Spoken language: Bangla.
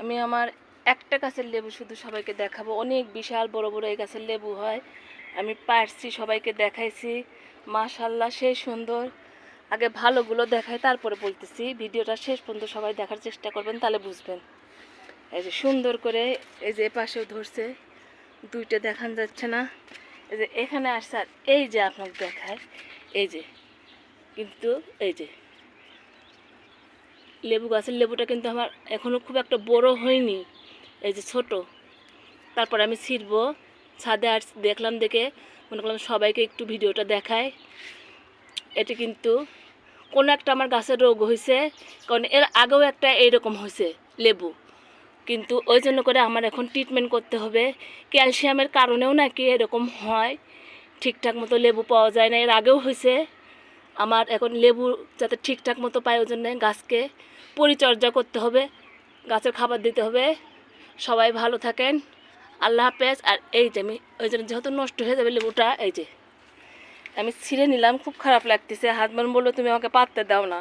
আমি আমার একটা গাছের লেবু শুধু সবাইকে দেখাবো। অনেক বিশাল বড় বড় এই গাছের লেবু হয়। আমি পারছি, সবাইকে দেখাইছি। মাশাল্লাহ সেই সুন্দর। আগে ভালোগুলো দেখাই, তারপরে বলতেছি। ভিডিওটা শেষ পর্যন্ত সবাই দেখার চেষ্টা করবেন, তাহলে বুঝবেন। এই যে সুন্দর করে, এই যে পাশেও ধরছে, দুইটা দেখান যাচ্ছে না। এই যে এখানে আসছে, আর এই যে আপনাকে দেখায়, এই যে কিন্তু এই যে লেবু গাছের লেবুটা কিন্তু আমার এখনও খুব একটা বড় হয়নি, এই যে ছোট। তারপর আমি ছিঁড়বো। ছাদে আর দেখলাম, দেখে মনে করলাম সবাইকে একটু ভিডিওটা দেখায়। এটি কিন্তু কোনো একটা আমার গাছের রোগ হয়েছে, কারণ এর আগেও একটা এইরকম হয়েছে লেবু, কিন্তু ওই জন্য করে আমার এখন ট্রিটমেন্ট করতে হবে। ক্যালসিয়ামের কারণেও নাকি এরকম হয়, ঠিকঠাক মতো লেবু পাওয়া যায় না। এর আগেও হয়েছে আমার। এখন লেবু যাতে ঠিকঠাক মতো পায়, ওই জন্যে গাছকে পরিচর্যা করতে হবে, গাছের খাবার দিতে হবে। সবাই ভালো থাকেন, আল্লাহ হাফেজ। আর এই যে আমি ওই জন্য, যেহেতু নষ্ট হয়ে যাবে লেবুটা, এই যে আমি ছিঁড়ে নিলাম, খুব খারাপ লাগতেছে। হাজব্যান্ড বললো তুমি আমাকে পাততে দাও না।